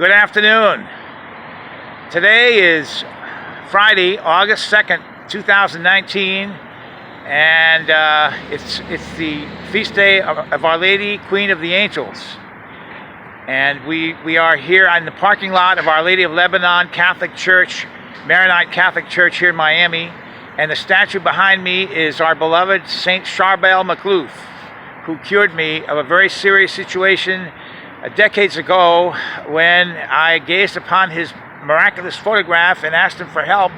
Good afternoon. Today is Friday, August 2nd, 2019, and it's the feast day of Our Lady, Queen of the Angels. And we are here in the parking lot of Our Lady of Lebanon Catholic Church, Maronite Catholic Church here in Miami. And the statue behind me is our beloved St.Charbel who cured me of a very serious situation decades ago when I gazed upon his miraculous photograph and asked him for help,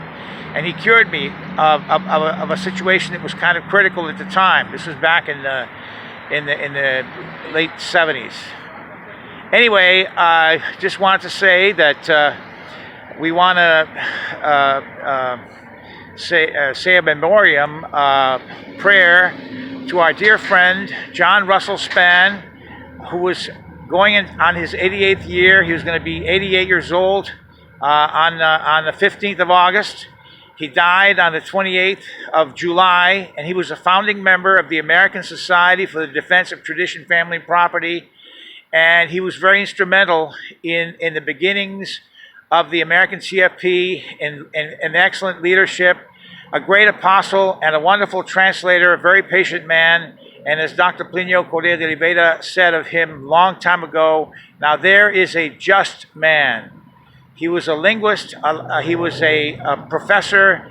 and he cured me of a situation that was kind of critical at the time. This was back in the late 70s. Anyway, I just wanted to say that we want to say a memoriam prayer to our dear friend John Russell Spann, who was going on his 88th year. He was going to be 88 years old on the 15th of August. He died on the 28th of July, and he was a founding member of the American Society for the Defense of Tradition, Family, and Property, and he was very instrumental in the beginnings of the AmericanTFP and excellent leadership, a great apostle and a wonderful translator, a very patient man. And as Dr. Plinio Correa de Rivera said of him long time ago, now there is a just man. He was a linguist, he was a professor,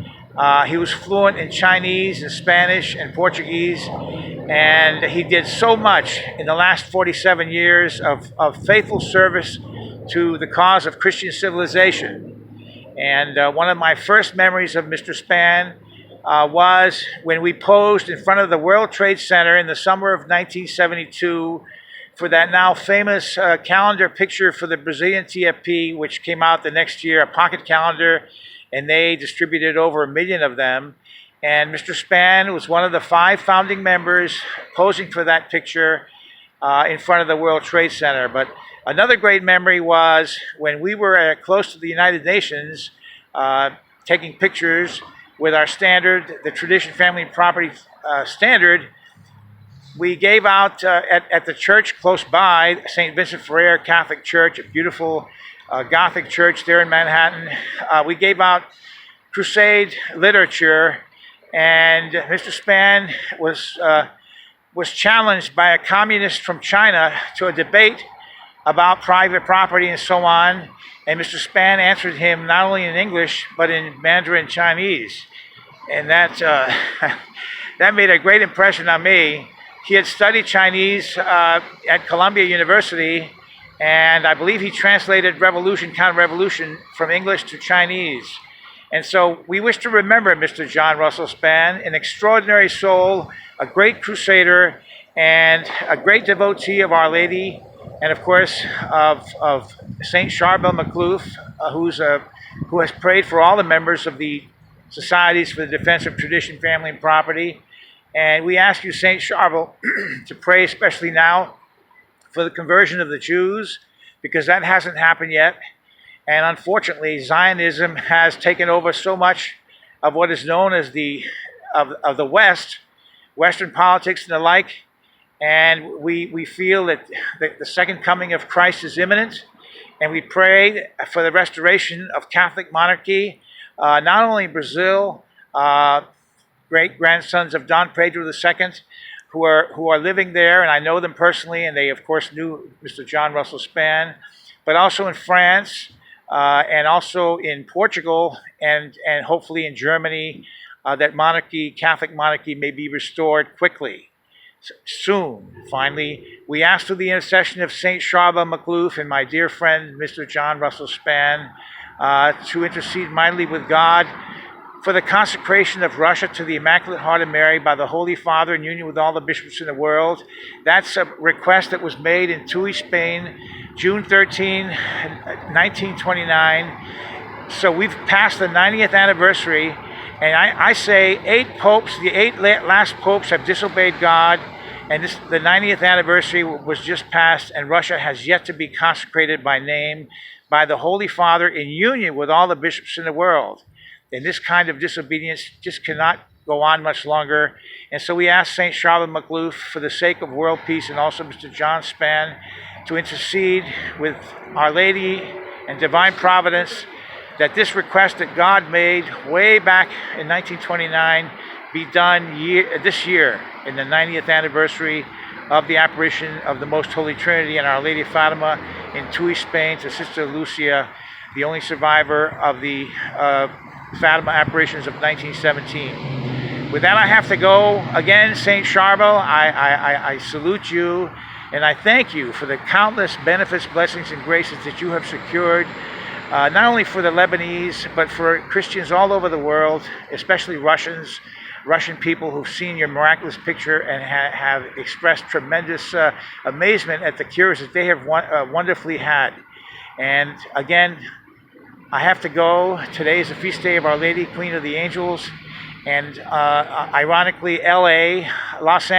he was fluent in Chinese and Spanish and Portuguese, and he did so much in the last 47 years of faithful service to the cause of Christian civilization. And one of my first memories of Mr. Spann was when we posed in front of the World Trade Center in the summer of 1972 for that now famous calendar picture for the Brazilian TFP, which came out the next year, a pocket calendar, and they distributed over 1 million of them. And Mr. Spann was one of the 5 founding members posing for that picture in front of the World Trade Center. But another great memory was when we were close to the United Nations taking pictures with our standard, the Tradition, Family, and Property standard. We gave out at the church close by, St. Vincent Ferrer Catholic Church, a beautiful Gothic church there in Manhattan. We gave out crusade literature, and Mr. Spann was challenged by a communist from China to a debate about private property and so on. And Mr. Spann answered him not only in English, but in Mandarin Chinese. And that that made a great impression on me. He had studied Chinese at Columbia University, and I believe he translated Revolution, Counter-Revolution from English to Chinese. And so we wish to remember Mr. John Russell Spann, an extraordinary soul, a great crusader, and a great devotee of Our Lady, and of course of St.Charbel who has prayed for all the members of the Societies for the Defense of Tradition, Family, and Property. And we ask you, St.Charbel, to pray especially now for the conversion of the Jews, because that hasn't happened yet. And unfortunately, Zionism has taken over so much of what is known as the West, Western politics and the like. And we feel that the second coming of Christ is imminent. And we pray for the restoration of Catholic monarchy, not only in Brazil, great-grandsons of Don Pedro II, who are living there, and I know them personally, and they, of course, knew Mr. John Russell Spann, but also in France, and also in Portugal, and hopefully in Germany, that monarchy, Catholic monarchy, may be restored quickly. Soon, finally, we ask through the intercession of St.Charbel and my dear friend, Mr. John Russell Spann, to intercede mightily with God for the consecration of Russia to the Immaculate Heart of Mary by the Holy Father in union with all the bishops in the world. That's a request that was made in Tui, Spain, June 13, 1929. So we've passed the 90th anniversary, and I say 8 popes, the 8 last popes have disobeyed God, and the 90th anniversary was just passed, and Russia has yet to be consecrated by name by the Holy Father in union with all the bishops in the world. And this kind of disobedience just cannot go on much longer. And so we ask St.Charbel for the sake of world peace, and also Mr. John Spann, to intercede with Our Lady and divine providence that this request that God made way back in 1929 be done this year in the 90th anniversary of the apparition of the Most Holy Trinity and Our Lady of Fatima in Tui, Spain, to Sister Lucia, the only survivor of the Fatima apparitions of 1917. With that, I have to go. Again, St.Charbel, I salute you, and I thank you for the countless benefits, blessings, and graces that you have secured, not only for the Lebanese, but for Christians all over the world, especially Russian people who've seen your miraculous picture and have expressed tremendous amazement at the cures that they have wonderfully had. And again, I have to go. Today is the feast day of Our Lady, Queen of the Angels, and ironically, Los Angeles